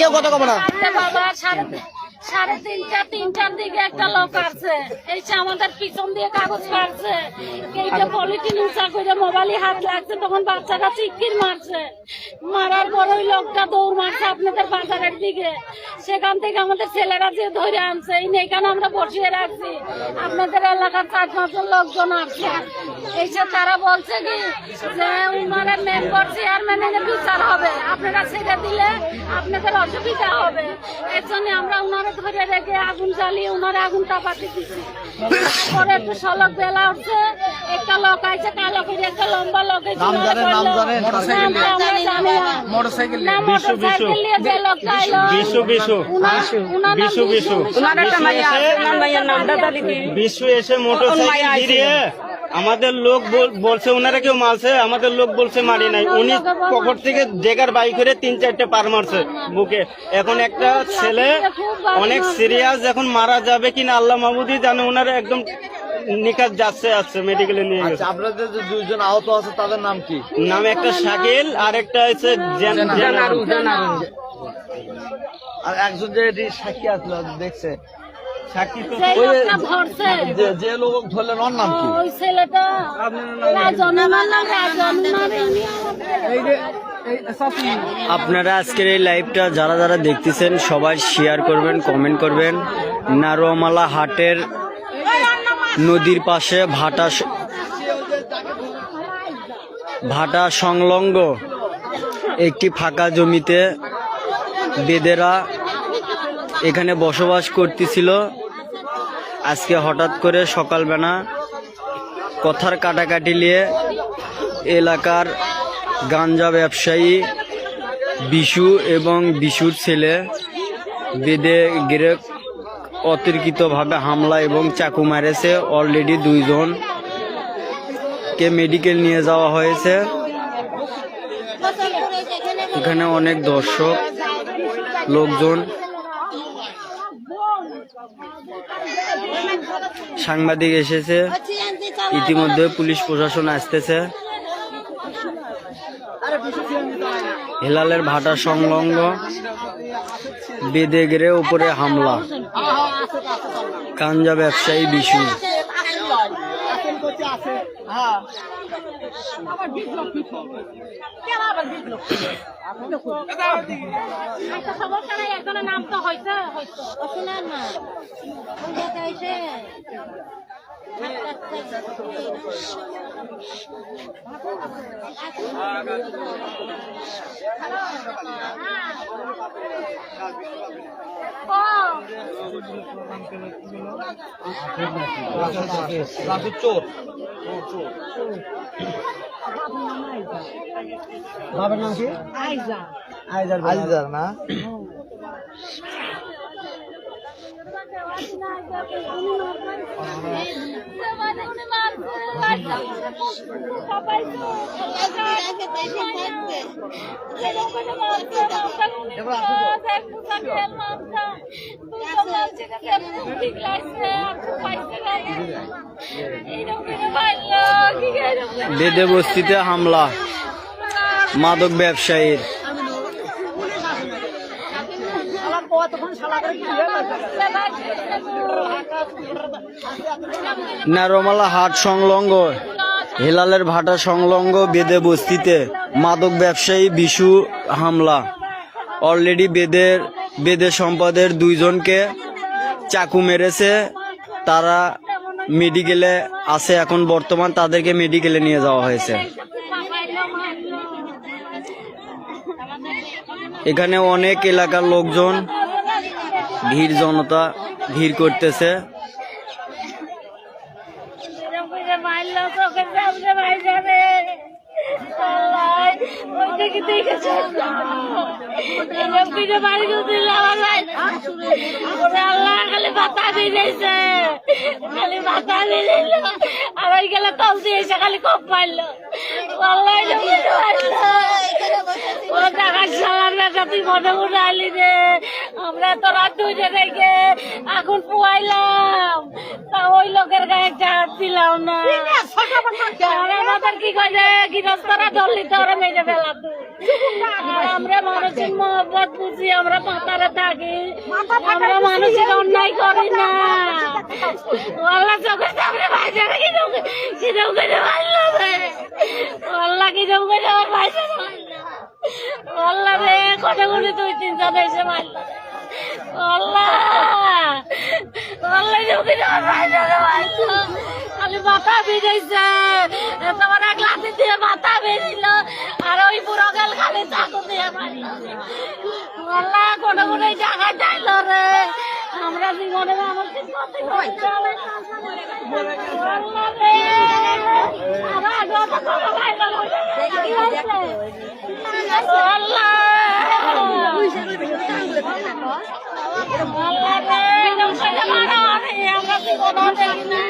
কেউ কথা কব না। বাবা সাড়ে তিনটার দিকে একটা লোক আছে, এসে আমাদের পিছন দিয়ে কাগজ কাটছে, এইটা পলিথিন উঁচা করে মোবাইলে হাত লাগছে, তখন বাচ্চাটা চিৎকির মারছে, মারার পর ওই লোকটা দৌড় মারছে আপনাদের বাজারের দিকে। সেখান থেকে আমাদের ছেলেরা যে ধরে আনছে, এখানে আমরা বসিয়ে রাখছি। আপনাদের এলাকার 4-5 লোকজন আসছে, এসে তারা বলছে কি যে উনারা মেম্বার চেয়ারম্যানের বিচার হবে, আপনারা ছেড়ে দিলে আপনাদের অসুবিধা হবে। এর জন্য আমরা উনারা ধরে রেখে আগুন জ্বালিয়ে উনারা আগুন তাপাতে দিচ্ছি। পরে একটু সলক বেলা উঠছে, একটা লোক আছে কালো করে, একটা লম্বা লোক মোটরসাইকেল নিয়ে যে লোকটা এলো বিশ্ব এসে মোটরসাইকেল ঘিরিয়ে আমাদের লোক বলছে ওনারা কেউ মারছে, আমাদের লোক বলছে মারি নাই। উনি পকেট থেকে জেগার বাইক করে 3-4টে পার মারছে বুকে। এখন একটা ছেলে অনেক সিরিয়াস, এখন মারা যাবে কিনা আল্লাহ মাহমুদই জানে। ওনারা একদম নিকাজ যাচ্ছে মেডিকেলে নিয়ে গেছে। আপনাদের যে 2জন আহত আছে তাদের নাম কি? নাম একটা শাকিল আর একটা হচ্ছে আর একজন যে সাক্ষী আসলো দেখছে, সাক্ষী তো যে লোক ধরলেন ওর নাম কি? ওই ছেলেটা আপনারা আজকের এই লাইভটা যারা যারা দেখতেছেন সবাই শেয়ার করবেন, কমেন্ট করবেন। নারোয়ামালা হাটের নদীর পাশে ভাটা সংলগ্ন একটি ফাঁকা জমিতে বেদেরা এখানে বসবাস করতেছিল। আজকে হঠাৎ করে সকালবেলা কথার কাটাকাটি নিয়ে এলাকার গাঞ্জা ব্যবসায়ী বিশু এবং বিশুর ছেলে বেদে গিরে অতর্কিতভাবে হামলা এবং চাকু মারেছে। অলরেডি 2জনকে মেডিকেল নিয়ে যাওয়া হয়েছে। এখানে অনেক দর্শক লোকজন, সাংবাদিক এসেছে, ইতিমধ্যে পুলিশ প্রশাসন আসতেছে। হেলালের ভাটা সংলগ্ন বেদে গেড়ে উপরে হামলা, গাঞ্জা ব্যবসায়ী বিশু। নাম তো হয়েছে চোর বাবার নাম কি? আইজার না? বেদে বস্তিতে হামলা মাদক ব্যবসায়ীর। নারোমালা হাট সংলগ্ন হেলালের ভাটা সংলগ্ন বেদে বস্তিতে মাদক ব্যবসায়ী বিশু হামলা। অলরেডি বেদে সম্পদের 2জনকে চাকু মেরেছে। তারা মেডিকেলে আছে, এখন বর্তমান তাদেরকে মেডিকেলে নিয়ে যাওয়া হয়েছে। এখানে অনেক এলাকার লোকজন জনতা ভিড় করতেছে। আবার গেলে কল দিয়ে এসে খালি কপ মারলো। ও টাকা সালার বেটা তুই মনে মনে আইলি রে আমরা তো রাত দুইটা রেখে এখন পুয়াইলাম তা ওই লোকের গায়ে একটা হাত দিলাম না আমাদের কি করে গৃহস্থরা ধরলি তো ওরা মেরে ফেলা আর আমরা মানুষের মহব্বত বুঝি আমরা পাতারে থাকি আমরা মানুষের অন্যায় করি না আল্লাহ চোখের সামনে ভাইসা কিরম করে মারলো রে আল্লাহ কিরম করে আমার ভাইসা মারলো আল্লাহ রে কোটে কোটে 2-3 জন এসে মারলো আল্লাহ আল্লাহ যদি আমার ভাইসা মারলো খালি মাথা বেরিয়েছে তোমার এক লাঠি দিয়ে মাথা বেরিল আর ওই বুড়ো গেল খালি চাকু দিয়ে মারল আল্লাহ কোটে কোটে টাকা চাইল রে আমরা জীবনে মানুষের ক্ষতি করতে হবে আল্লাহ রে আমার যত টাকা পাইলো আল্লাহ আল্লাহ রে এরকম করে মারা আমরা জীবনে দেখি না